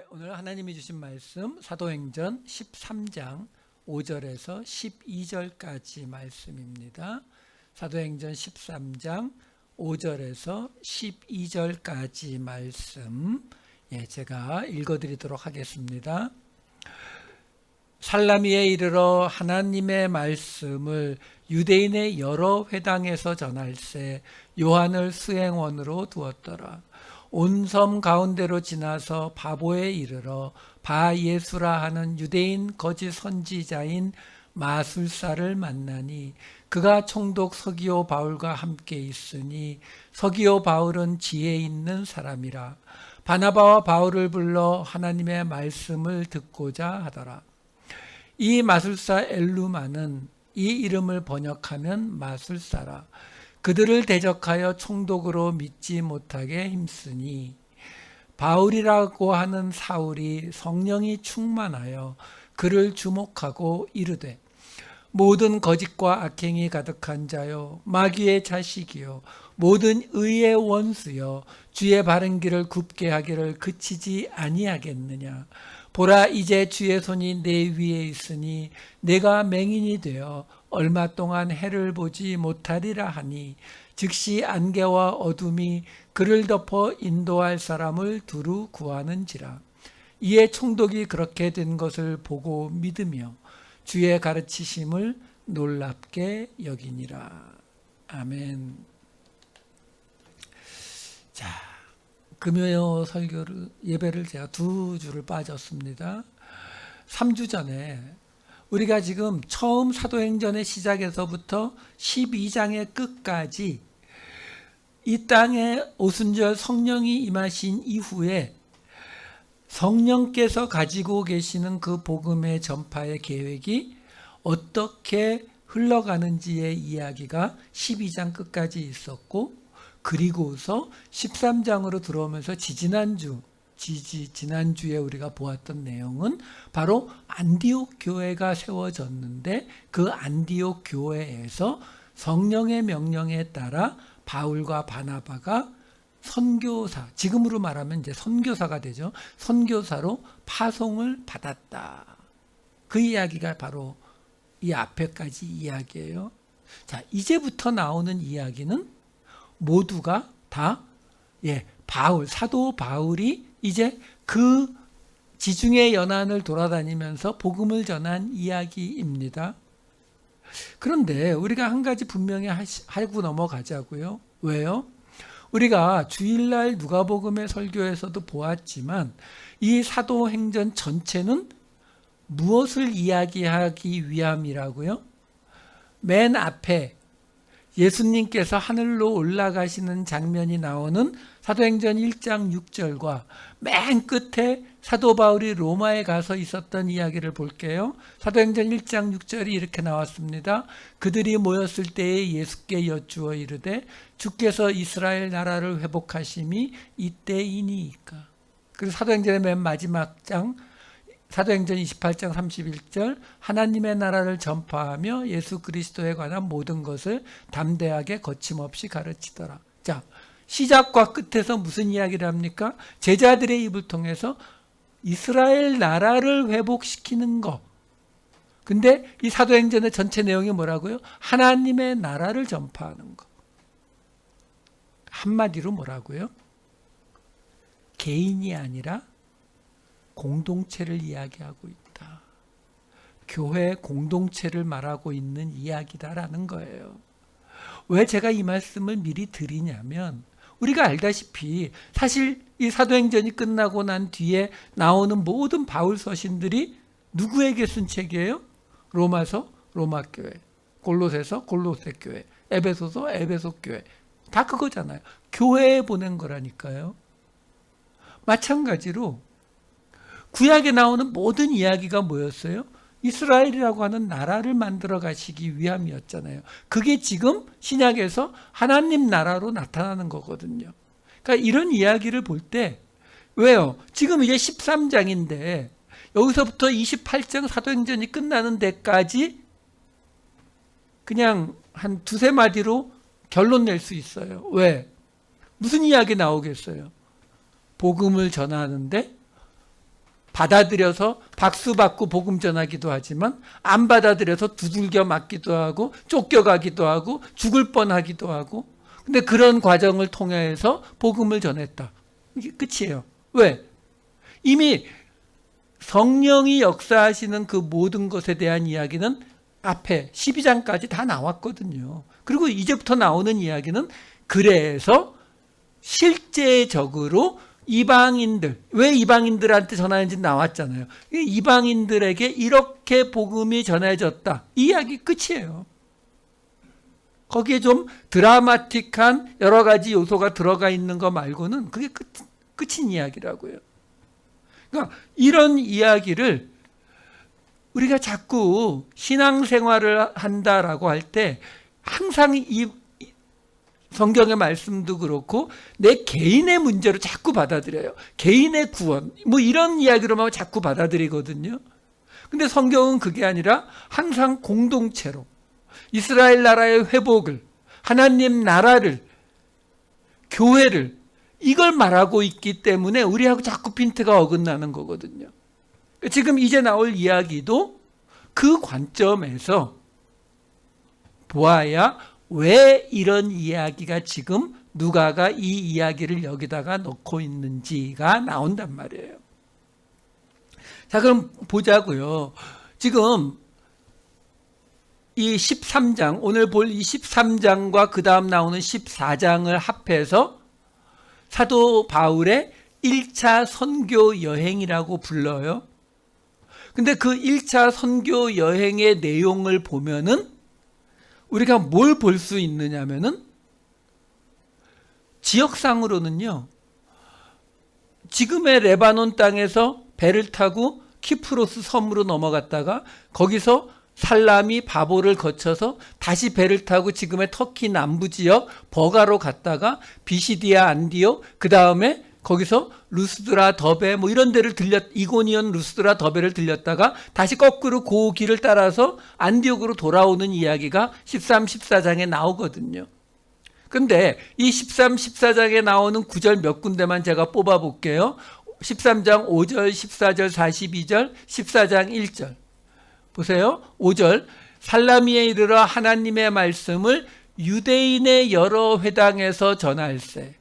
오늘 하나님이 주신 말씀 사도행전 13장 5절에서 12절까지 말씀입니다. 사도행전 13장 5절에서 12절까지 말씀 제가 읽어드리도록 하겠습니다. 살라미에 이르러 하나님의 말씀을 유대인의 여러 회당에서 전할세 요한을 수행원으로 두었더라. 온 섬 가운데로 지나서 바보에 이르러 바예수라 하는 유대인 거짓 선지자인 마술사를 만나니 그가 총독 서기오 바울과 함께 있으니 서기오 바울은 지혜 있는 사람이라. 바나바와 바울을 불러 하나님의 말씀을 듣고자 하더라. 이 마술사 엘루마는 이 이름을 번역하면 마술사라. 그들을 대적하여 총독으로 믿지 못하게 힘쓰니 바울이라고 하는 사울이 성령이 충만하여 그를 주목하고 이르되 모든 거짓과 악행이 가득한 자요 마귀의 자식이요 모든 의의 원수요 주의 바른 길을 굽게 하기를 그치지 아니하겠느냐. 보라 이제 주의 손이 내 위에 있으니 내가 맹인이 되어 얼마 동안 해를 보지 못하리라 하니 즉시 안개와 어둠이 그를 덮어 인도할 사람을 두루 구하는지라. 이에 총독이 그렇게 된 것을 보고 믿으며 주의 가르치심을 놀랍게 여기니라. 아멘. 자, 금요 설교를 예배를 제가 2주를 빠졌습니다. 3주 전에 우리가 지금 처음 사도행전의 시작에서부터 12장의 끝까지 이 땅에 오순절 성령이 임하신 이후에 성령께서 가지고 계시는 그 복음의 전파의 계획이 어떻게 흘러가는지의 이야기가 12장 끝까지 있었고, 그리고서 13장으로 들어오면서 지난주에 우리가 보았던 내용은 바로 안디옥 교회가 세워졌는데 그 안디옥 교회에서 성령의 명령에 따라 바울과 바나바가 선교사, 지금으로 말하면 이제 선교사가 되죠. 선교사로 파송을 받았다. 그 이야기가 바로 이 앞에까지 이야기예요. 자, 이제부터 나오는 이야기는 모두가 다 사도 바울이 이제 그 지중해 연안을 돌아다니면서 복음을 전한 이야기입니다. 그런데 우리가 한 가지 분명히 하고 넘어가자고요. 왜요? 우리가 주일날 누가복음의 설교에서도 보았지만 이 사도행전 전체는 무엇을 이야기하기 위함이라고요? 맨 앞에 예수님께서 하늘로 올라가시는 장면이 나오는 사도행전 1장 6절과 맨 끝에 사도 바울이 로마에 가서 있었던 이야기를 볼게요. 사도행전 1장 6절이 이렇게 나왔습니다. 그들이 모였을 때에 예수께 여쭈어 이르되 주께서 이스라엘 나라를 회복하심이 이때이니이까. 그리고 사도행전의 맨 마지막 장 사도행전 28장 31절 하나님의 나라를 전파하며 예수 그리스도에 관한 모든 것을 담대하게 거침없이 가르치더라. 자, 시작과 끝에서 무슨 이야기를 합니까? 제자들의 입을 통해서 이스라엘 나라를 회복시키는 것. 근데 이 사도행전의 전체 내용이 뭐라고요? 하나님의 나라를 전파하는 것. 한마디로 뭐라고요? 개인이 아니라 공동체를 이야기하고 있다. 교회 공동체를 말하고 있는 이야기다라는 거예요. 왜 제가 이 말씀을 미리 드리냐면 우리가 알다시피 사실 이 사도행전이 끝나고 난 뒤에 나오는 모든 바울 서신들이 누구에게 쓴 책이에요? 로마서 로마교회, 골로새서 골로새교회, 에베소서 에베소교회. 다 그거잖아요. 교회에 보낸 거라니까요. 마찬가지로 구약에 나오는 모든 이야기가 뭐였어요? 이스라엘이라고 하는 나라를 만들어 가시기 위함이었잖아요. 그게 지금 신약에서 하나님 나라로 나타나는 거거든요. 그러니까 이런 이야기를 볼 때 왜요? 지금 이제 13장인데 여기서부터 28장 사도행전이 끝나는 데까지 그냥 한 2-3마디로 결론 낼 수 있어요. 왜? 무슨 이야기 나오겠어요? 복음을 전하는데 받아들여서 박수 받고 복음 전하기도 하지만 안 받아들여서 두들겨 맞기도 하고 쫓겨가기도 하고 죽을 뻔하기도 하고, 근데 그런 과정을 통해서 복음을 전했다. 이게 끝이에요. 왜? 이미 성령이 역사하시는 그 모든 것에 대한 이야기는 앞에 12장까지 다 나왔거든요. 그리고 이제부터 나오는 이야기는, 그래서 실제적으로 이방인들, 왜 이방인들한테 전하는지 나왔잖아요. 이방인들에게 이렇게 복음이 전해졌다. 이 이야기 끝이에요. 거기에 좀 드라마틱한 여러 가지 요소가 들어가 있는 거 말고는 그게 끝인 이야기라고요. 그러니까 이런 이야기를 우리가 자꾸 신앙생활을 한다라고 할 때 항상 이 성경의 말씀도 그렇고 내 개인의 문제로 자꾸 받아들여요. 개인의 구원, 뭐 이런 이야기로만 자꾸 받아들이거든요. 근데 성경은 그게 아니라 항상 공동체로 이스라엘 나라의 회복을, 하나님 나라를, 교회를, 이걸 말하고 있기 때문에 우리하고 자꾸 핀트가 어긋나는 거거든요. 지금 이제 나올 이야기도 그 관점에서 보아야 왜 이런 이야기가 지금 누가가 이 이야기를 여기다가 넣고 있는지가 나온단 말이에요. 자, 그럼 보자고요. 지금 이 13장, 오늘 볼 이 13장과 그 다음 나오는 14장을 합해서 사도 바울의 1차 선교 여행이라고 불러요. 근데 그 1차 선교 여행의 내용을 보면은 우리가 뭘 볼 수 있느냐면은, 지역상으로는요, 지금의 레바논 땅에서 배를 타고 키프로스 섬으로 넘어갔다가 거기서 살라미 바보를 거쳐서 다시 배를 타고 지금의 터키 남부 지역 버가로 갔다가 비시디아 안디옥, 그 다음에 거기서 루스드라 더베 뭐 이런 데를 이고니온 루스드라 더베를 들렸다가 다시 거꾸로 그 길을 따라서 안디옥으로 돌아오는 이야기가 13, 14장에 나오거든요. 근데 이 13, 14장에 나오는 구절 몇 군데만 제가 뽑아 볼게요. 13장 5절, 14절, 42절, 14장 1절. 보세요. 5절. 살라미에 이르러 하나님의 말씀을 유대인의 여러 회당에서 전할세.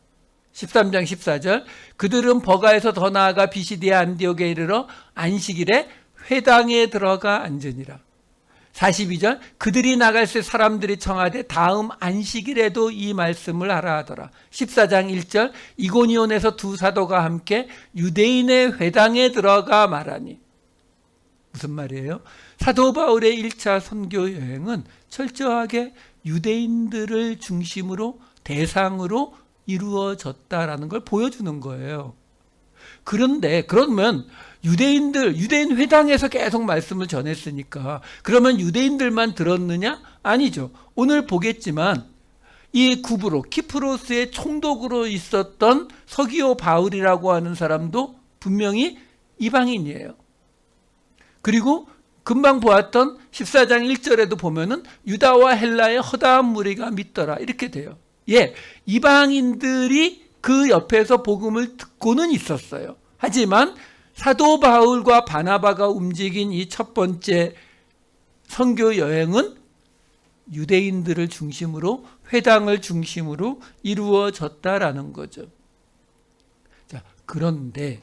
13장 14절. 그들은 버가에서 더 나아가 비시디아 안디옥에 이르러 안식일에 회당에 들어가 앉으니라. 42절. 그들이 나갈새 사람들이 청하되 다음 안식일에도 이 말씀을 하라 하더라. 14장 1절. 이고니온에서 두 사도가 함께 유대인의 회당에 들어가 말하니. 무슨 말이에요? 사도 바울의 1차 선교 여행은 철저하게 유대인들을 중심으로 대상으로 이루어졌다라는 걸 보여주는 거예요. 그런데 그러면 유대인 회당에서 계속 말씀을 전했으니까 그러면 유대인들만 들었느냐? 아니죠. 오늘 보겠지만 이 구브로 키프로스의 총독으로 있었던 서기오 바울이라고 하는 사람도 분명히 이방인이에요. 그리고 금방 보았던 14장 1절에도 보면은 유다와 헬라의 허다한 무리가 믿더라 이렇게 돼요. 예, 이방인들이 그 옆에서 복음을 듣고는 있었어요. 하지만 사도 바울과 바나바가 움직인 이 첫 번째 선교 여행은 유대인들을 중심으로, 회당을 중심으로 이루어졌다라는 거죠. 자, 그런데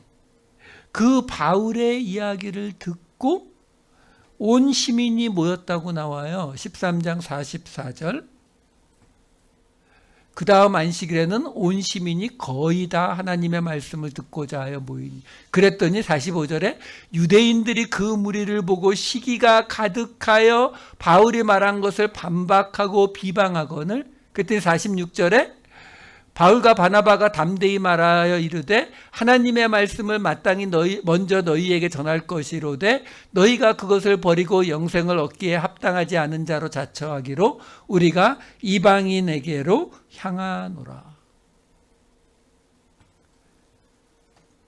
그 바울의 이야기를 듣고 온 시민이 모였다고 나와요. 13장 44절. 그 다음 안식일에는 온 시민이 거의 다 하나님의 말씀을 듣고자 하여 모이니. 그랬더니 45절에 유대인들이 그 무리를 보고 시기가 가득하여 바울이 말한 것을 반박하고 비방하거늘. 그때 46절에 바울과 바나바가 담대히 말하여 이르되 하나님의 말씀을 마땅히 먼저 너희에게 전할 것이로되 너희가 그것을 버리고 영생을 얻기에 합당하지 않은 자로 자처하기로 우리가 이방인에게로 향하노라.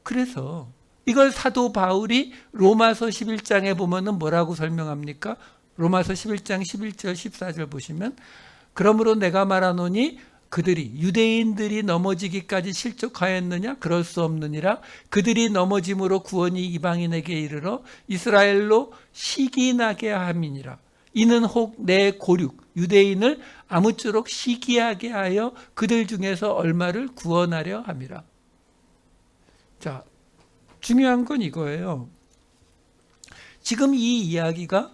그래서 이걸 사도 바울이 로마서 11장에 보면은 뭐라고 설명합니까? 로마서 11장 11절 14절 보시면 그러므로 내가 말하노니 그들이 유대인들이 넘어지기까지 실족하였느냐? 그럴 수 없느니라. 그들이 넘어짐으로 구원이 이방인에게 이르러 이스라엘로 시기나게 함이니라. 이는 혹 내 고륙 유대인을 아무쪼록 시기하게 하여 그들 중에서 얼마를 구원하려 함이라. 자, 중요한 건 이거예요. 지금 이 이야기가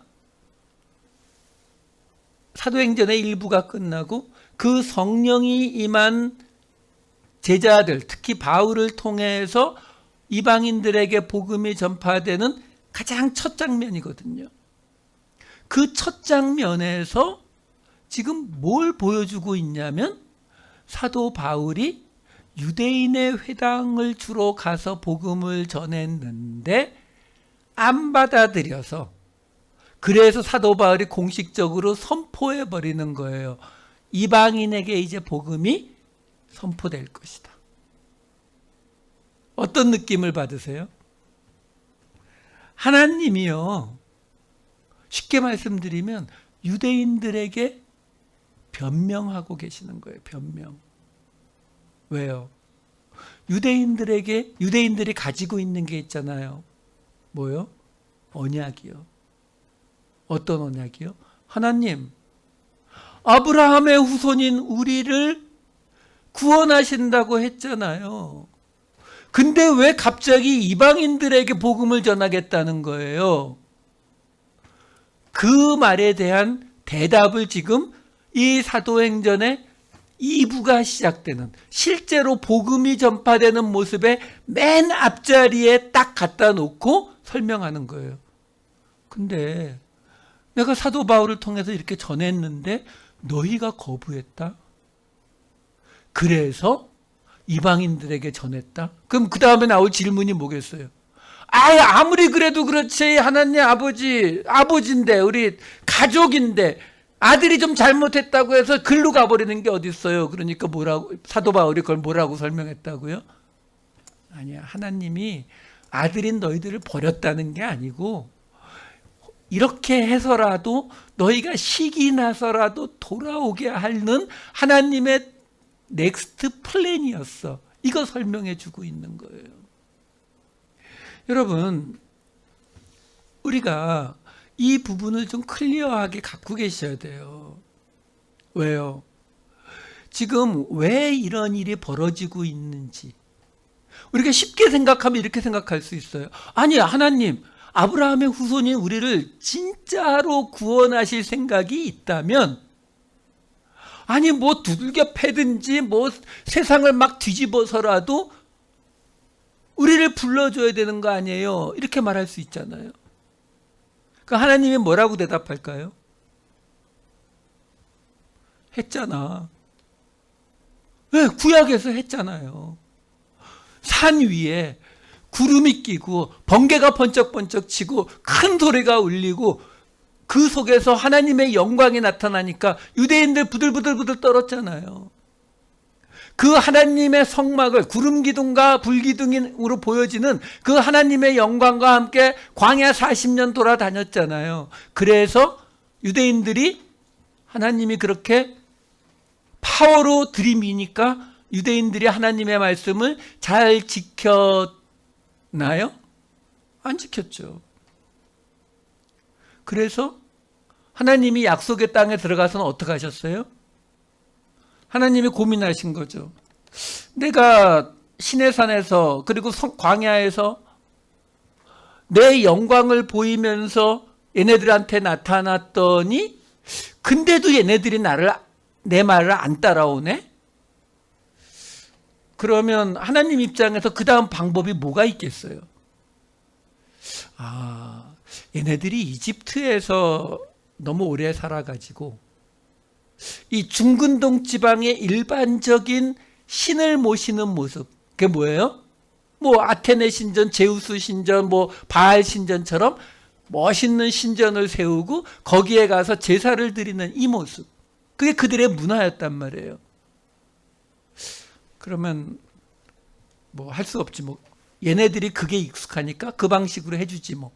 사도행전의 일부가 끝나고 그 성령이 임한 제자들, 특히 바울을 통해서 이방인들에게 복음이 전파되는 가장 첫 장면이거든요. 그 첫 장면에서 지금 뭘 보여주고 있냐면 사도 바울이 유대인의 회당을 주로 가서 복음을 전했는데 안 받아들여서, 그래서 사도 바울이 공식적으로 선포해 버리는 거예요. 이방인에게 이제 복음이 선포될 것이다. 어떤 느낌을 받으세요? 하나님이요, 쉽게 말씀드리면 유대인들에게 변명하고 계시는 거예요. 변명. 왜요? 유대인들이 가지고 있는 게 있잖아요. 뭐요? 언약이요. 어떤 언약이요? 하나님, 아브라함의 후손인 우리를 구원하신다고 했잖아요. 근데 왜 갑자기 이방인들에게 복음을 전하겠다는 거예요? 그 말에 대한 대답을 지금 이 사도행전의 2부가 시작되는, 실제로 복음이 전파되는 모습의 맨 앞자리에 딱 갖다 놓고 설명하는 거예요. 근데 내가 사도 바울을 통해서 이렇게 전했는데 너희가 거부했다? 그래서 이방인들에게 전했다? 그럼 그 다음에 나올 질문이 뭐겠어요? 아무리 그래도 그렇지, 하나님 아버지인데, 우리 가족인데 아들이 좀 잘못했다고 해서 글로 가버리는 게 어디 있어요? 그러니까 사도 바울이 그걸 뭐라고 설명했다고요? 아니야, 하나님이 아들인 너희들을 버렸다는 게 아니고 이렇게 해서라도 너희가 식이 나서라도 돌아오게 하는 하나님의 넥스트 플랜이었어. 이거 설명해 주고 있는 거예요. 여러분, 우리가 이 부분을 좀 클리어하게 갖고 계셔야 돼요. 왜요? 지금 왜 이런 일이 벌어지고 있는지 우리가 쉽게 생각하면 이렇게 생각할 수 있어요. 아니, 하나님, 아브라함의 후손인 우리를 진짜로 구원하실 생각이 있다면, 아니 뭐 두들겨 패든지 뭐 세상을 막 뒤집어서라도 우리를 불러줘야 되는 거 아니에요? 이렇게 말할 수 있잖아요. 그 하나님이 뭐라고 대답할까요? 했잖아. 왜? 구약에서 했잖아요. 산 위에 구름이 끼고 번개가 번쩍번쩍 치고 큰 소리가 울리고 그 속에서 하나님의 영광이 나타나니까 유대인들 부들부들 떨었잖아요. 그 하나님의 성막을 구름 기둥과 불 기둥으로 보여지는 그 하나님의 영광과 함께 광야 40년 돌아다녔잖아요. 그래서 유대인들이 하나님이 그렇게 파워로 들이미니까 유대인들이 하나님의 말씀을 잘 지켰나요? 안 지켰죠. 그래서 하나님이 약속의 땅에 들어가서는 어떻게 하셨어요? 하나님이 고민하신 거죠. 내가 시내산에서 그리고 광야에서 내 영광을 보이면서 얘네들한테 나타났더니 근데도 얘네들이 내 말을 안 따라오네? 그러면 하나님 입장에서 그 다음 방법이 뭐가 있겠어요? 얘네들이 이집트에서 너무 오래 살아가지고 이 중근동 지방의 일반적인 신을 모시는 모습, 그게 뭐예요? 뭐 아테네 신전, 제우스 신전, 뭐 바알 신전처럼 멋있는 신전을 세우고 거기에 가서 제사를 드리는 이 모습, 그게 그들의 문화였단 말이에요. 그러면 뭐 할 수 없지, 뭐 얘네들이 그게 익숙하니까 그 방식으로 해주지 뭐.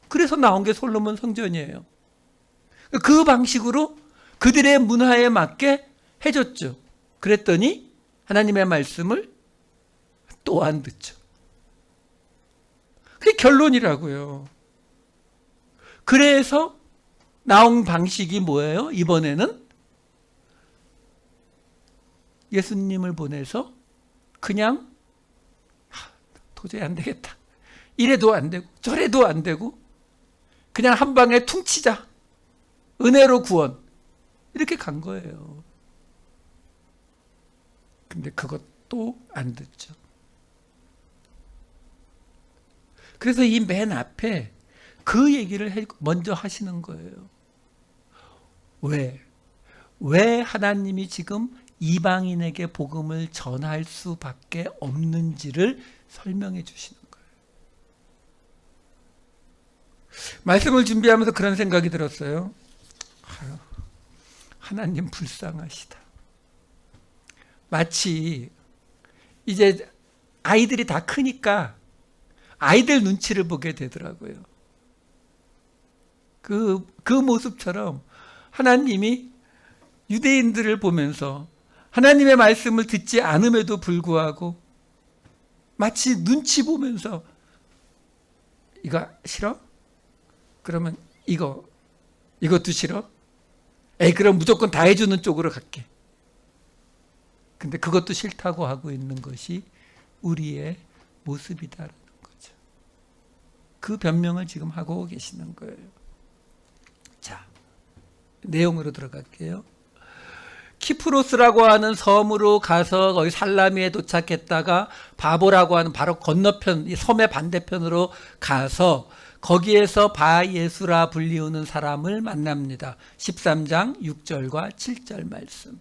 그래서 나온 게 솔로몬 성전이에요. 그 방식으로 그들의 문화에 맞게 해줬죠. 그랬더니 하나님의 말씀을 또 안 듣죠. 그게 결론이라고요. 그래서 나온 방식이 뭐예요? 이번에는 예수님을 보내서 그냥 도저히 안 되겠다. 이래도 안 되고 저래도 안 되고 그냥 한 방에 퉁치자. 은혜로 구원. 이렇게 간 거예요. 근데 그것도 안 듣죠. 그래서 이 맨 앞에 그 얘기를 먼저 하시는 거예요. 왜 하나님이 지금 이방인에게 복음을 전할 수밖에 없는지를 설명해 주시는 거예요. 말씀을 준비하면서 그런 생각이 들었어요. 하나님 불쌍하시다. 마치 이제 아이들이 다 크니까 아이들 눈치를 보게 되더라고요. 그 모습처럼 하나님이 유대인들을 보면서 하나님의 말씀을 듣지 않음에도 불구하고 마치 눈치 보면서 이거 싫어? 그러면 이것도 싫어? 그럼 무조건 다 해주는 쪽으로 갈게. 근데 그것도 싫다고 하고 있는 것이 우리의 모습이다라는 거죠. 그 변명을 지금 하고 계시는 거예요. 자, 내용으로 들어갈게요. 키프로스라고 하는 섬으로 가서 거기 살라미에 도착했다가 바보라고 하는 바로 건너편, 이 섬의 반대편으로 가서 거기에서 바예수라 불리우는 사람을 만납니다. 13장 6절과 7절 말씀.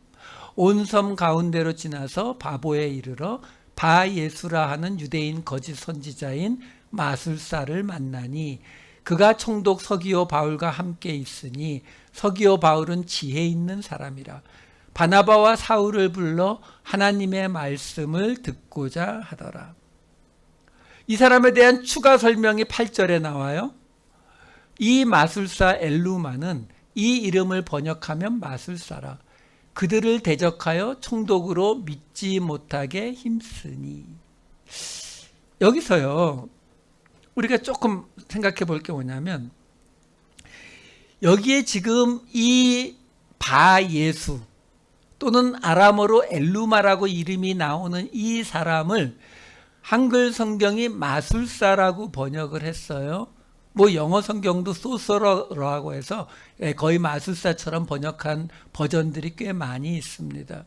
온 섬 가운데로 지나서 바보에 이르러 바예수라 하는 유대인 거짓 선지자인 마술사를 만나니 그가 총독 서기오 바울과 함께 있으니 서기오 바울은 지혜 있는 사람이라. 바나바와 사울을 불러 하나님의 말씀을 듣고자 하더라. 이 사람에 대한 추가 설명이 8절에 나와요. 이 마술사 엘루마는 이 이름을 번역하면 마술사라. 그들을 대적하여 총독으로 믿지 못하게 힘쓰니. 여기서요, 우리가 조금 생각해 볼 게 뭐냐면, 여기에 지금 이 바예수 또는 아람어로 엘루마라고 이름이 나오는 이 사람을 한글 성경이 마술사라고 번역을 했어요. 뭐 영어 성경도 소서러라고 해서 거의 마술사처럼 번역한 버전들이 꽤 많이 있습니다.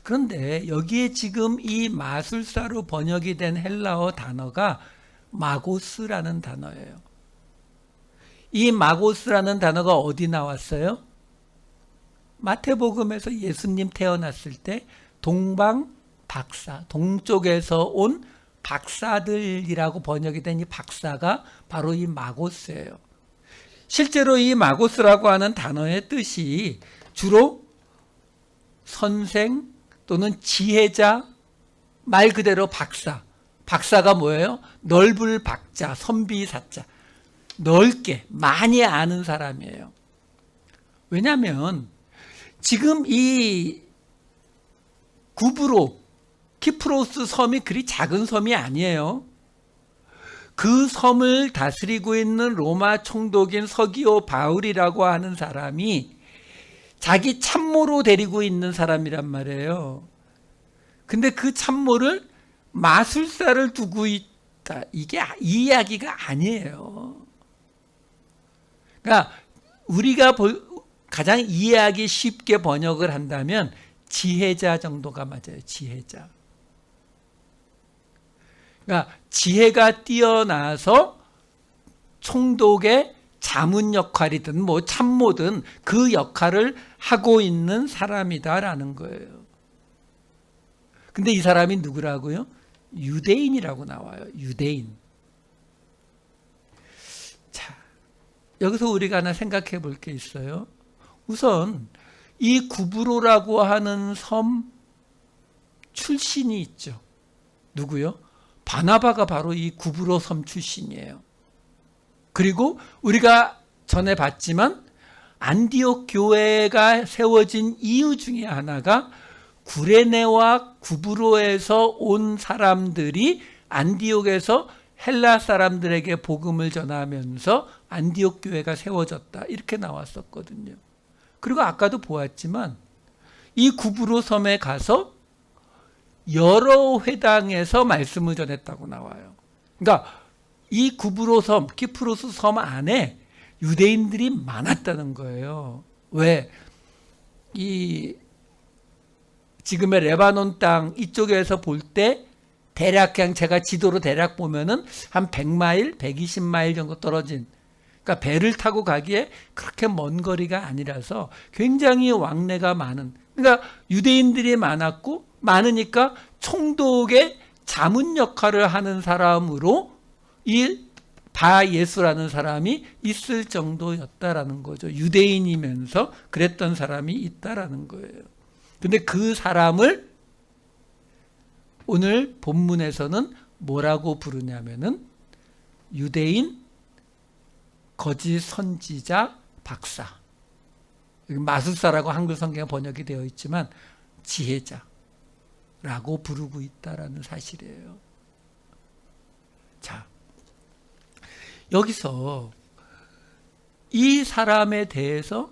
그런데 여기에 지금 이 마술사로 번역이 된 헬라어 단어가 마고스라는 단어예요. 이 마고스라는 단어가 어디 나왔어요? 마태복음에서 예수님 태어났을 때 동방 박사, 동쪽에서 온 박사들이라고 번역이 된 이 박사가 바로 이 마고스예요. 실제로 이 마고스라고 하는 단어의 뜻이 주로 선생 또는 지혜자, 말 그대로 박사. 박사가 뭐예요? 넓을 박자, 선비사자. 넓게, 많이 아는 사람이에요. 왜냐하면 지금 이 구브로, 키프로스 섬이 그리 작은 섬이 아니에요. 그 섬을 다스리고 있는 로마 총독인 서기오 바울이라고 하는 사람이 자기 참모로 데리고 있는 사람이란 말이에요. 근데 그 참모를 마술사를 두고 있다. 이게 이 이야기가 아니에요. 그러니까 우리가 가장 이해하기 쉽게 번역을 한다면 지혜자 정도가 맞아요. 지혜자. 그러니까 지혜가 뛰어나서 총독의 자문 역할이든 뭐 참모든 그 역할을 하고 있는 사람이다라는 거예요. 근데 이 사람이 누구라고요? 유대인이라고 나와요. 유대인. 자, 여기서 우리가 하나 생각해 볼 게 있어요. 우선 이 구브로라고 하는 섬 출신이 있죠. 누구요? 바나바가 바로 이 구브로 섬 출신이에요. 그리고 우리가 전에 봤지만 안디옥 교회가 세워진 이유 중에 하나가 구레네와 구브로에서 온 사람들이 안디옥에서 헬라 사람들에게 복음을 전하면서 안디옥 교회가 세워졌다. 이렇게 나왔었거든요. 그리고 아까도 보았지만 이 구브로 섬에 가서 여러 회당에서 말씀을 전했다고 나와요. 그러니까 이 구브로 섬, 키프로스 섬 안에 유대인들이 많았다는 거예요. 왜? 이 지금의 레바논 땅 이쪽에서 볼 때 대략 그냥 제가 지도로 대략 보면은 한 100마일, 120마일 정도 떨어진, 그러니까 배를 타고 가기에 그렇게 먼 거리가 아니라서 굉장히 왕래가 많은, 그러니까 유대인들이 많았고 많으니까 총독의 자문 역할을 하는 사람으로 이 바예수라는 사람이 있을 정도였다라는 거죠. 유대인이면서 그랬던 사람이 있다라는 거예요. 근데 그 사람을 오늘 본문에서는 뭐라고 부르냐면은 유대인 거짓 선지자 박사, 마술사라고 한글 성경에 번역이 되어 있지만 지혜자라고 부르고 있다라는 사실이에요. 자, 여기서 이 사람에 대해서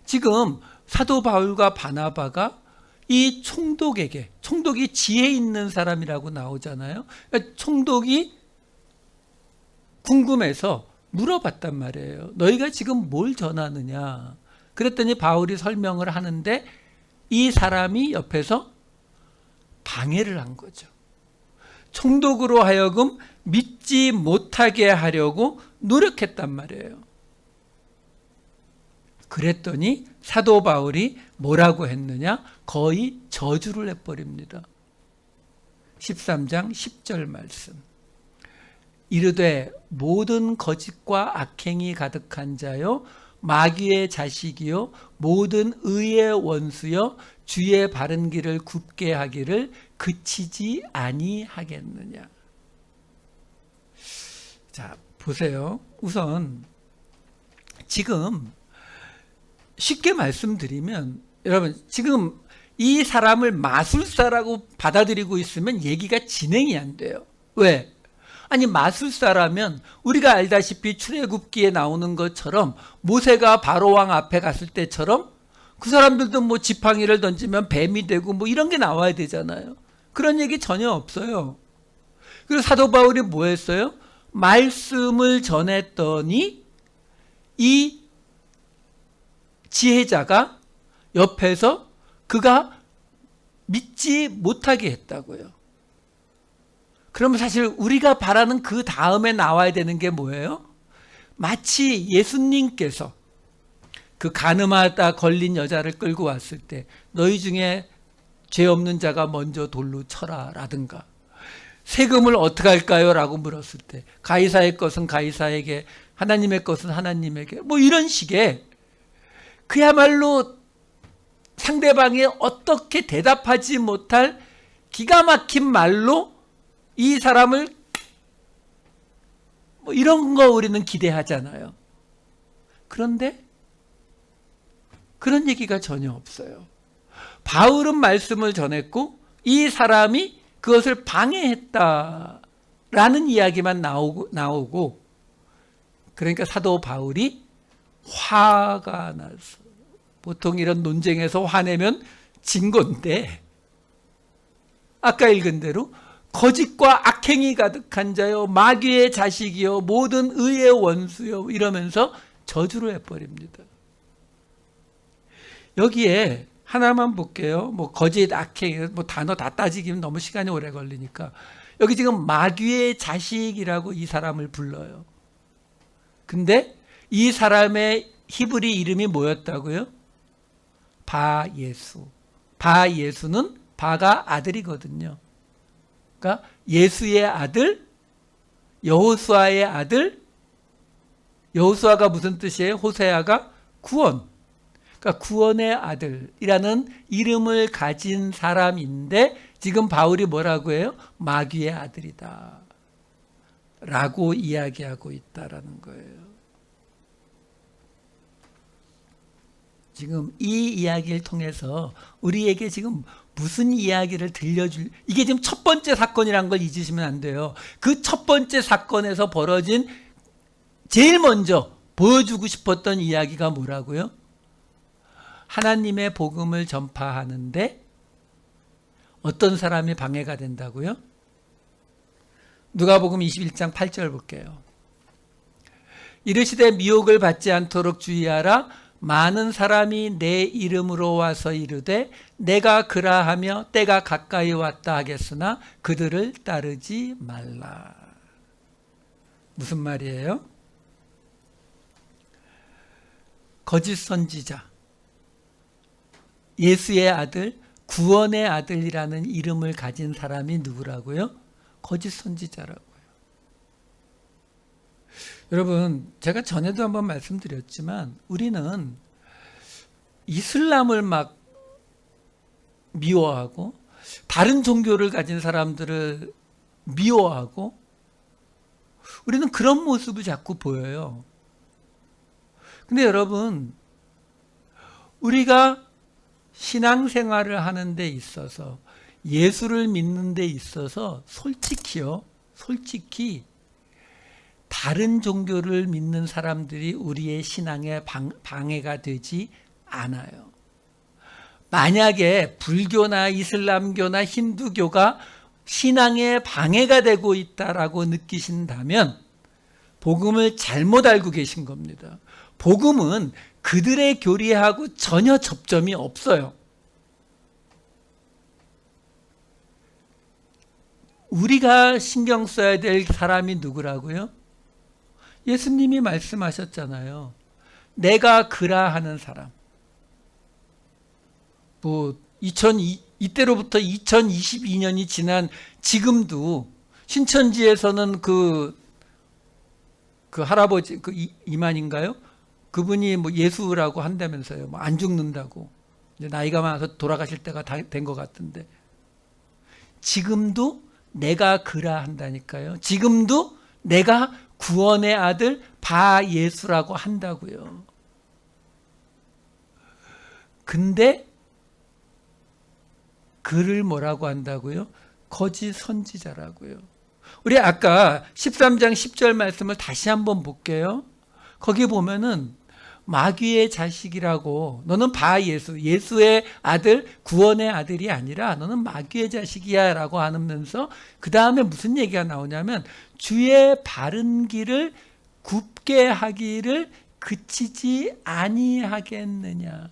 지금 사도 바울과 바나바가 이 총독에게, 총독이 지혜 있는 사람이라고 나오잖아요. 그러니까 총독이 궁금해서 물어봤단 말이에요. 너희가 지금 뭘 전하느냐? 그랬더니 바울이 설명을 하는데 이 사람이 옆에서 방해를 한 거죠. 총독으로 하여금 믿지 못하게 하려고 노력했단 말이에요. 그랬더니 사도 바울이 뭐라고 했느냐? 거의 저주를 해버립니다. 13장 10절 말씀. 이르되 모든 거짓과 악행이 가득한 자요 마귀의 자식이요 모든 의의 원수요 주의 바른 길을 굽게 하기를 그치지 아니하겠느냐. 자, 보세요. 우선 지금 쉽게 말씀드리면 여러분 지금 이 사람을 마술사라고 받아들이고 있으면 얘기가 진행이 안 돼요. 왜? 아니 마술사라면 우리가 알다시피 출애굽기에 나오는 것처럼 모세가 바로왕 앞에 갔을 때처럼 그 사람들도 뭐 지팡이를 던지면 뱀이 되고 뭐 이런 게 나와야 되잖아요. 그런 얘기 전혀 없어요. 그리고 사도 바울이 뭐 했어요? 말씀을 전했더니 이 지혜자가 옆에서 그가 믿지 못하게 했다고요. 그러면 사실 우리가 바라는 그 다음에 나와야 되는 게 뭐예요? 마치 예수님께서 그 간음하다 걸린 여자를 끌고 왔을 때 너희 중에 죄 없는 자가 먼저 돌로 쳐라 라든가 세금을 어떻게 할까요? 라고 물었을 때 가이사의 것은 가이사에게 하나님의 것은 하나님에게 뭐 이런 식의 그야말로 상대방이 어떻게 대답하지 못할 기가 막힌 말로 이 사람을 뭐 이런 거 우리는 기대하잖아요. 그런데 그런 얘기가 전혀 없어요. 바울은 말씀을 전했고 이 사람이 그것을 방해했다라는 이야기만 나오고 그러니까 사도 바울이 화가 나서 보통 이런 논쟁에서 화내면 진 건데 아까 읽은 대로 거짓과 악행이 가득한 자요 마귀의 자식이요 모든 의의 원수요 이러면서 저주를 해버립니다. 여기에 하나만 볼게요. 뭐 거짓, 악행, 뭐 단어 다 따지기면 너무 시간이 오래 걸리니까 여기 지금 마귀의 자식이라고 이 사람을 불러요. 근데 이 사람의 히브리 이름이 뭐였다고요? 바예수. 바예수는 바가 아들이거든요. 그러니까 예수의 아들, 여호수아의 아들. 여호수아가 무슨 뜻이에요? 호세아가 구원. 그러니까 구원의 아들이라는 이름을 가진 사람인데 지금 바울이 뭐라고 해요? 마귀의 아들이다 라고 이야기하고 있다라는 거예요. 지금 이 이야기를 통해서 우리에게 지금 무슨 이야기를 이게 지금 첫 번째 사건이란 걸 잊으시면 안 돼요. 그 첫 번째 사건에서 벌어진 제일 먼저 보여주고 싶었던 이야기가 뭐라고요? 하나님의 복음을 전파하는데 어떤 사람이 방해가 된다고요? 누가복음 21장 8절 볼게요. 이르시되 미혹을 받지 않도록 주의하라. 많은 사람이 내 이름으로 와서 이르되 내가 그라하며 때가 가까이 왔다 하겠으나 그들을 따르지 말라. 무슨 말이에요? 거짓 선지자, 예수의 아들, 구원의 아들이라는 이름을 가진 사람이 누구라고요? 거짓 선지자라고요. 여러분, 제가 전에도 한번 말씀드렸지만 우리는 이슬람을 막 미워하고 다른 종교를 가진 사람들을 미워하고 우리는 그런 모습을 자꾸 보여요. 근데 여러분, 우리가 신앙생활을 하는 데 있어서 예수를 믿는 데 있어서 솔직히 다른 종교를 믿는 사람들이 우리의 신앙에 방해가 되지 않아요. 만약에 불교나 이슬람교나 힌두교가 신앙에 방해가 되고 있다라고 느끼신다면 복음을 잘못 알고 계신 겁니다. 복음은 그들의 교리하고 전혀 접점이 없어요. 우리가 신경 써야 될 사람이 누구라고요? 예수님이 말씀하셨잖아요. 내가 그라하는 사람. 이때로부터 2022년이 지난 지금도 신천지에서는 그 할아버지, 이만인가요? 그분이 예수라고 한다면서요. 안 죽는다고. 이제 나이가 많아서 돌아가실 때가 된 것 같은데. 지금도 내가 그라한다니까요. 지금도 내가 구원의 아들 바 예수라고 한다고요. 근데 그를 뭐라고 한다고요? 거짓 선지자라고요. 우리 아까 13장 10절 말씀을 다시 한번 볼게요. 거기 보면은 마귀의 자식이라고, 너는 바 예수의 아들, 구원의 아들이 아니라 너는 마귀의 자식이야 라고 하면서 그 다음에 무슨 얘기가 나오냐면 주의 바른 길을 굽게 하기를 그치지 아니하겠느냐.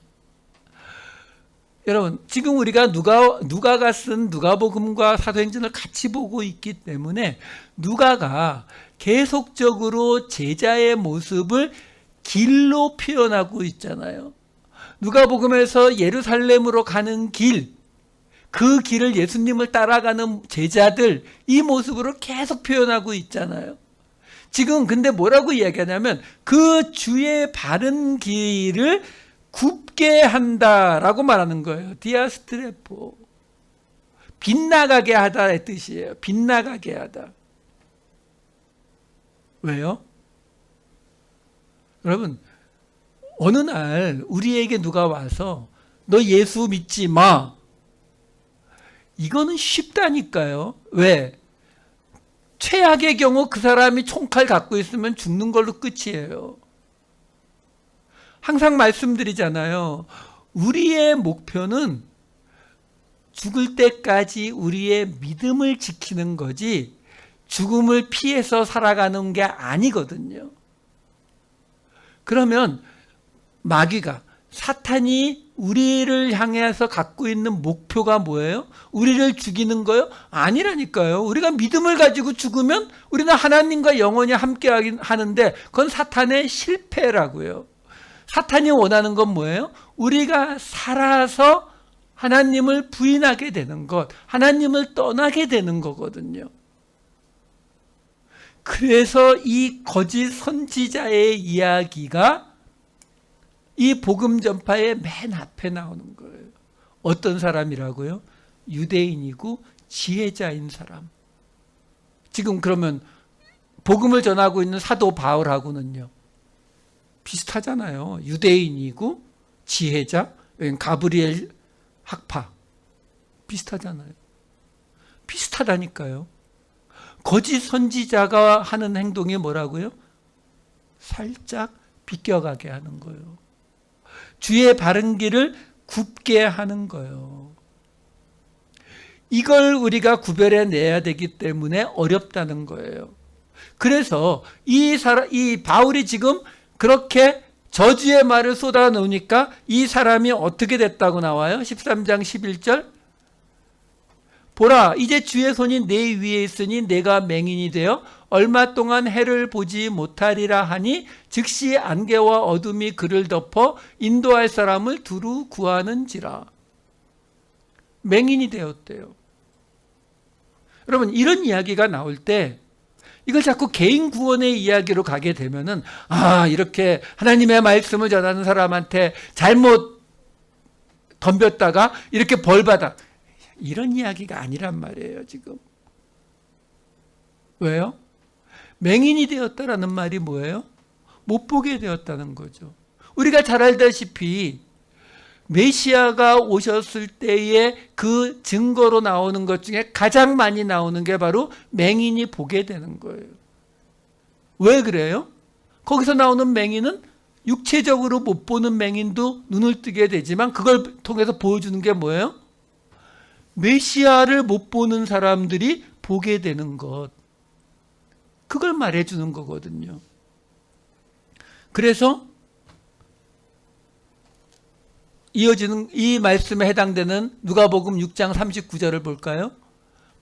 여러분, 지금 우리가 누가가 쓴 누가복음과 사도행전을 같이 보고 있기 때문에 누가가 계속적으로 제자의 모습을 길로 표현하고 있잖아요. 누가복음에서 예루살렘으로 가는 길, 그 길을 예수님을 따라가는 제자들, 이 모습으로 계속 표현하고 있잖아요. 지금 근데 뭐라고 이야기하냐면 그 주의 바른 길을 굽게 한다라고 말하는 거예요. 디아스트레포. 빗나가게 하다의 뜻이에요. 빗나가게 하다. 왜요? 여러분, 어느 날 우리에게 누가 와서 너 예수 믿지 마. 이거는 쉽다니까요. 왜? 최악의 경우 그 사람이 총칼 갖고 있으면 죽는 걸로 끝이에요. 항상 말씀드리잖아요. 우리의 목표는 죽을 때까지 우리의 믿음을 지키는 거지 죽음을 피해서 살아가는 게 아니거든요. 그러면 마귀가, 사탄이 우리를 향해서 갖고 있는 목표가 뭐예요? 우리를 죽이는 거요? 아니라니까요. 우리가 믿음을 가지고 죽으면 우리는 하나님과 영원히 함께 하는데 그건 사탄의 실패라고요. 사탄이 원하는 건 뭐예요? 우리가 살아서 하나님을 부인하게 되는 것, 하나님을 떠나게 되는 거거든요. 그래서 이 거짓 선지자의 이야기가 이 복음 전파의 맨 앞에 나오는 거예요. 어떤 사람이라고요? 유대인이고 지혜자인 사람. 지금 그러면 복음을 전하고 있는 사도 바울하고는요, 비슷하잖아요. 유대인이고 지혜자, 가브리엘 학파. 비슷하잖아요. 비슷하다니까요. 거짓 선지자가 하는 행동이 뭐라고요? 살짝 비껴가게 하는 거예요. 주의 바른 길을 굽게 하는 거예요. 이걸 우리가 구별해 내야 되기 때문에 어렵다는 거예요. 그래서 이 바울이 지금 그렇게 저주의 말을 쏟아 놓으니까 이 사람이 어떻게 됐다고 나와요? 13장 11절. 보라, 이제 주의 손이 내 위에 있으니 내가 맹인이 되어 얼마 동안 해를 보지 못하리라 하니 즉시 안개와 어둠이 그를 덮어 인도할 사람을 두루 구하는지라. 맹인이 되었대요. 여러분, 이런 이야기가 나올 때 이걸 자꾸 개인 구원의 이야기로 가게 되면은, 이렇게 하나님의 말씀을 전하는 사람한테 잘못 덤볐다가 이렇게 벌받아. 이런 이야기가 아니란 말이에요, 지금. 왜요? 맹인이 되었다라는 말이 뭐예요? 못 보게 되었다는 거죠. 우리가 잘 알다시피 메시아가 오셨을 때의 그 증거로 나오는 것 중에 가장 많이 나오는 게 바로 맹인이 보게 되는 거예요. 왜 그래요? 거기서 나오는 맹인은 육체적으로 못 보는 맹인도 눈을 뜨게 되지만 그걸 통해서 보여주는 게 뭐예요? 메시아를 못 보는 사람들이 보게 되는 것. 그걸 말해주는 거거든요. 그래서 이어지는 이 말씀에 해당되는 누가복음 6장 39절을 볼까요?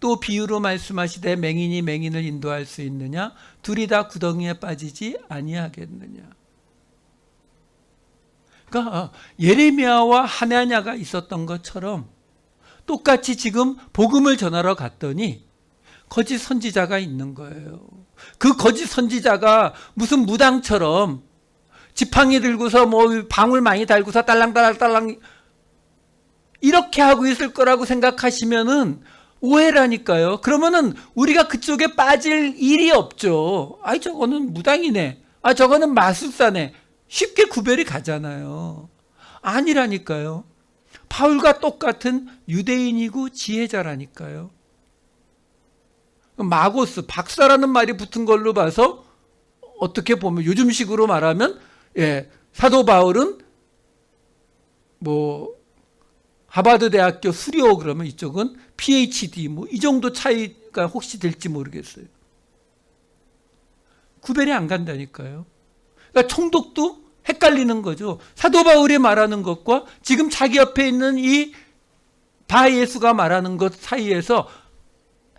또 비유로 말씀하시되 맹인이 맹인을 인도할 수 있느냐? 둘이 다 구덩이에 빠지지 아니하겠느냐? 그러니까 예레미야와 하나냐가 있었던 것처럼 똑같이 지금 복음을 전하러 갔더니 거짓 선지자가 있는 거예요. 그 거짓 선지자가 무슨 무당처럼 지팡이 들고서 방울 많이 달고서 딸랑딸랑 이렇게 하고 있을 거라고 생각하시면은 오해라니까요. 그러면은 우리가 그쪽에 빠질 일이 없죠. 저거는 무당이네. 저거는 마술사네. 쉽게 구별이 가잖아요. 아니라니까요. 바울과 똑같은 유대인이고 지혜자라니까요. 마고스, 박사라는 말이 붙은 걸로 봐서 어떻게 보면 요즘식으로 말하면 사도 바울은 하버드 대학교 수료 그러면 이쪽은 PhD 이 정도 차이가 혹시 될지 모르겠어요. 구별이 안 간다니까요. 그러니까 총독도 헷갈리는 거죠. 사도 바울이 말하는 것과 지금 자기 옆에 있는 이 바 예수가 말하는 것 사이에서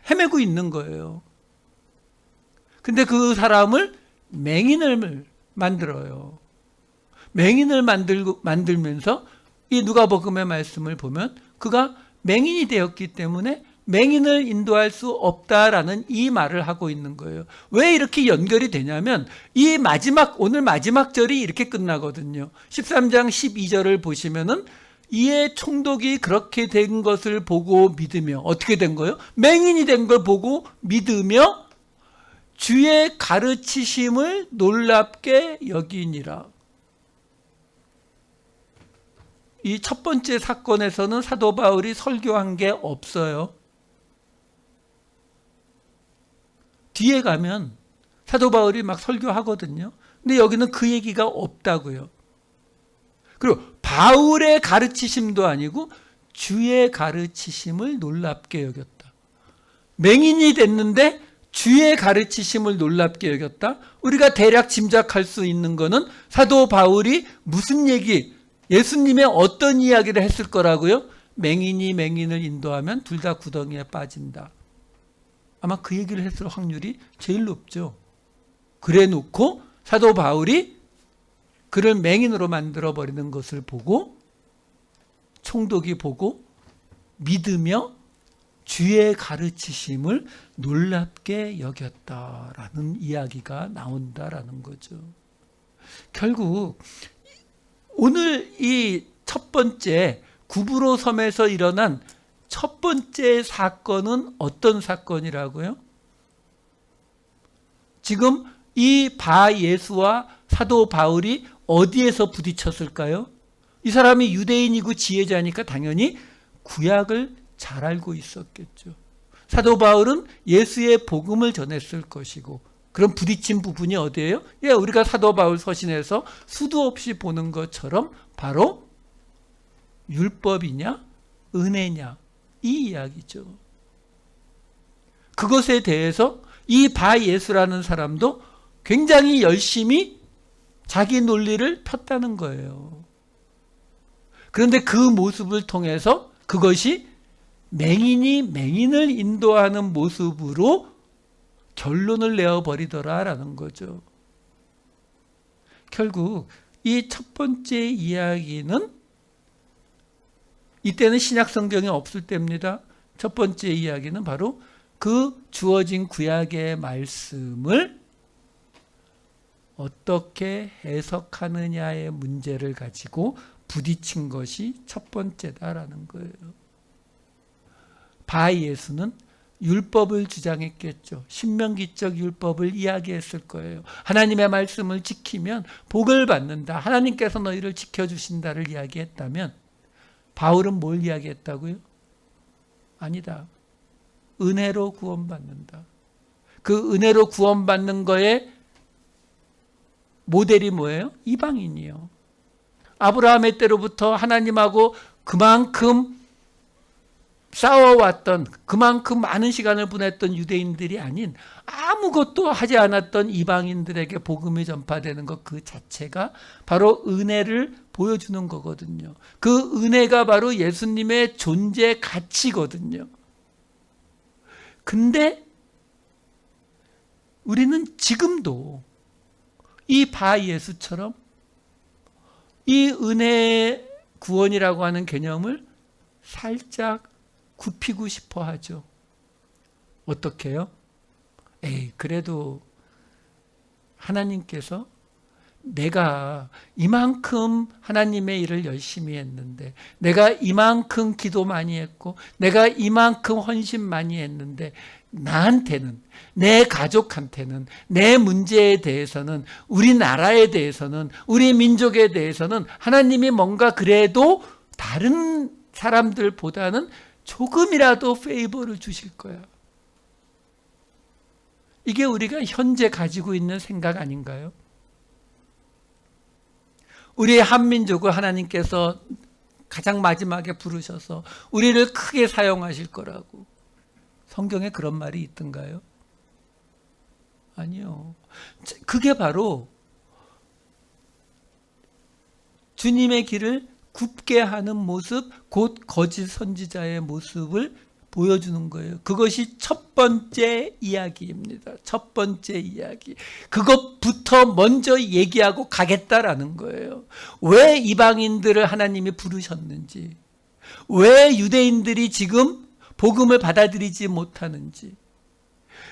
헤매고 있는 거예요. 근데 그 사람을 맹인을 만들어요. 맹인을 만들면서 이 누가복음의 말씀을 보면 그가 맹인이 되었기 때문에 맹인을 인도할 수 없다라는 이 말을 하고 있는 거예요. 왜 이렇게 연결이 되냐면 이 오늘 마지막 절이 이렇게 끝나거든요. 13장 12절을 보시면은 이에 총독이 그렇게 된 것을 보고 믿으며 어떻게 된 거예요? 맹인이 된 걸 보고 믿으며 주의 가르치심을 놀랍게 여기니라. 이 첫 번째 사건에서는 사도 바울이 설교한 게 없어요. 뒤에 가면 사도 바울이 막 설교하거든요. 근데 여기는 그 얘기가 없다고요. 그리고 바울의 가르치심도 아니고 주의 가르치심을 놀랍게 여겼다. 맹인이 됐는데 주의 가르치심을 놀랍게 여겼다. 우리가 대략 짐작할 수 있는 거는 사도 바울이 무슨 얘기, 예수님의 어떤 이야기를 했을 거라고요? 맹인이 맹인을 인도하면 둘 다 구덩이에 빠진다. 아마 그 얘기를 했을 확률이 제일 높죠. 그래 놓고 사도 바울이 그를 맹인으로 만들어버리는 것을 보고 총독이 보고 믿으며 주의 가르치심을 놀랍게 여겼다라는 이야기가 나온다라는 거죠. 결국 오늘 이 첫 번째 구브로 섬에서 일어난 첫 번째 사건은 어떤 사건이라고요? 지금 이 바 예수와 사도 바울이 어디에서 부딪혔을까요? 이 사람이 유대인이고 지혜자니까 당연히 구약을 잘 알고 있었겠죠. 사도 바울은 예수의 복음을 전했을 것이고, 그런 부딪힌 부분이 어디예요? 예, 우리가 사도 바울 서신에서 수도 없이 보는 것처럼 바로 율법이냐 은혜냐 이 이야기죠. 그것에 대해서 이 바 예수라는 사람도 굉장히 열심히 자기 논리를 폈다는 거예요. 그런데 그 모습을 통해서 그것이 맹인이 맹인을 인도하는 모습으로 결론을 내어버리더라라는 거죠. 결국 이 첫 번째 이야기는 이때는 신약 성경이 없을 때입니다. 첫 번째 이야기는 바로 그 주어진 구약의 말씀을 어떻게 해석하느냐의 문제를 가지고 부딪힌 것이 첫 번째다라는 거예요. 바 예수는 율법을 주장했겠죠. 신명기적 율법을 이야기했을 거예요. 하나님의 말씀을 지키면 복을 받는다. 하나님께서 너희를 지켜주신다를 이야기했다면 바울은 뭘 이야기했다고요? 아니다. 은혜로 구원받는다. 그 은혜로 구원받는 거에 모델이 뭐예요? 이방인이요. 아브라함의 때로부터 하나님하고 그만큼 싸워왔던, 그만큼 많은 시간을 보냈던 유대인들이 아닌 아무것도 하지 않았던 이방인들에게 복음이 전파되는 것 그 자체가 바로 은혜를 보여주는 거거든요. 그 은혜가 바로 예수님의 존재 가치거든요. 근데 우리는 지금도 이 바 예수처럼 이 은혜의 구원이라고 하는 개념을 살짝 굽히고 싶어 하죠. 어떻게 해요? 그래도 하나님께서 내가 이만큼 하나님의 일을 열심히 했는데, 내가 이만큼 기도 많이 했고, 내가 이만큼 헌신 많이 했는데, 나한테는, 내 가족한테는, 내 문제에 대해서는, 우리나라에 대해서는, 우리 민족에 대해서는 하나님이 뭔가 그래도 다른 사람들보다는 조금이라도 페이버를 주실 거야. 이게 우리가 현재 가지고 있는 생각 아닌가요? 우리 한민족을 하나님께서 가장 마지막에 부르셔서 우리를 크게 사용하실 거라고 성경에 그런 말이 있던가요? 아니요. 그게 바로 주님의 길을 굽게 하는 모습, 곧 거짓 선지자의 모습을 보여주는 거예요. 그것이 첫 번째 이야기입니다. 첫 번째 이야기. 그것부터 먼저 얘기하고 가겠다라는 거예요. 왜 이방인들을 하나님이 부르셨는지, 왜 유대인들이 지금 복음을 받아들이지 못하는지,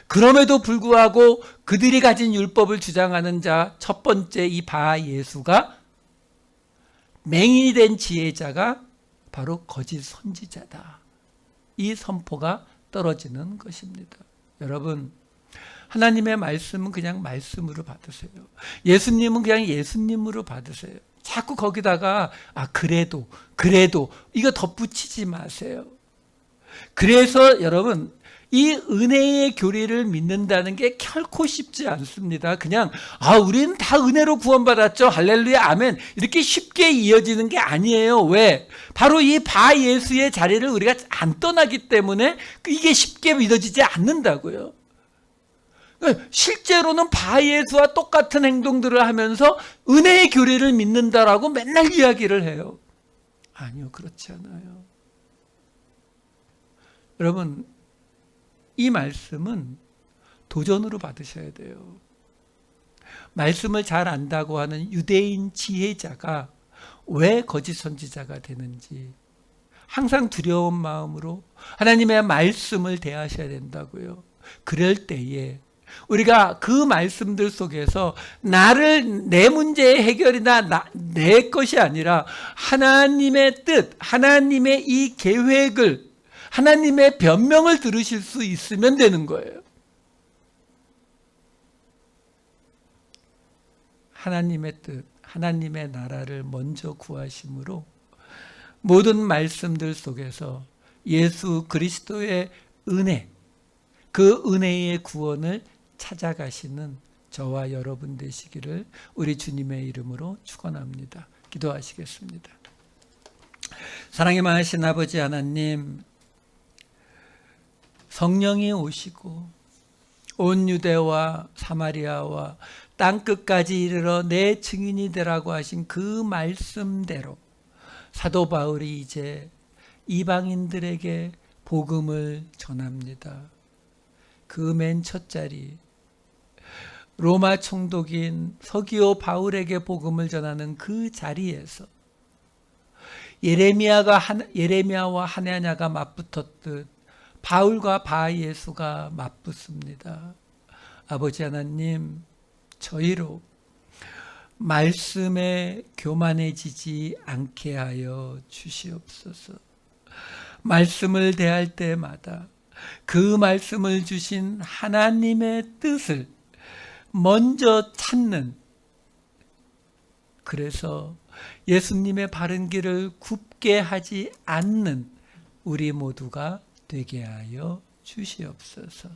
그럼에도 불구하고 그들이 가진 율법을 주장하는 자 첫 번째 이 바 예수가 맹인이 된 지혜자가 바로 거짓 선지자다. 이 선포가 떨어지는 것입니다. 여러분, 하나님의 말씀은 그냥 말씀으로 받으세요. 예수님은 그냥 예수님으로 받으세요. 자꾸 거기다가 그래도 이거 덧붙이지 마세요. 그래서 여러분, 이 은혜의 교리를 믿는다는 게 결코 쉽지 않습니다. 그냥 우리는 다 은혜로 구원받았죠. 할렐루야 아멘. 이렇게 쉽게 이어지는 게 아니에요. 왜? 바로 이 바 예수의 자리를 우리가 안 떠나기 때문에 이게 쉽게 믿어지지 않는다고요. 실제로는 바 예수와 똑같은 행동들을 하면서 은혜의 교리를 믿는다라고 맨날 이야기를 해요. 아니요, 그렇지 않아요. 여러분, 이 말씀은 도전으로 받으셔야 돼요. 말씀을 잘 안다고 하는 유대인 지혜자가 왜 거짓 선지자가 되는지 항상 두려운 마음으로 하나님의 말씀을 대하셔야 된다고요. 그럴 때에 우리가 그 말씀들 속에서 내 문제의 해결이나 내 것이 아니라 하나님의 뜻, 하나님의 이 계획을, 하나님의 변명을 들으실 수 있으면 되는 거예요. 하나님의 뜻, 하나님의 나라를 먼저 구하심으로 모든 말씀들 속에서 예수 그리스도의 은혜, 그 은혜의 구원을 찾아가시는 저와 여러분 되시기를 우리 주님의 이름으로 축원합니다. 기도하시겠습니다. 사랑이 많으신 아버지 하나님, 성령이 오시고 온 유대와 사마리아와 땅끝까지 이르러 내 증인이 되라고 하신 그 말씀대로 사도 바울이 이제 이방인들에게 복음을 전합니다. 그 맨 첫 자리, 로마 총독인 서기오 바울에게 복음을 전하는 그 자리에서 예레미야와 하나냐가 맞붙었듯 바울과 바예수가 맞붙습니다. 아버지 하나님, 저희로 말씀에 교만해지지 않게 하여 주시옵소서. 말씀을 대할 때마다 그 말씀을 주신 하나님의 뜻을 먼저 찾는, 그래서 예수님의 바른 길을 굽게 하지 않는 우리 모두가 되게 하여 주시옵소서.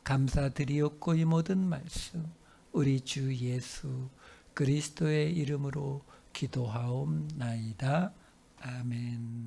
감사드리옵고 이 모든 말씀 우리 주 예수 그리스도의 이름으로 기도하옵나이다. 아멘.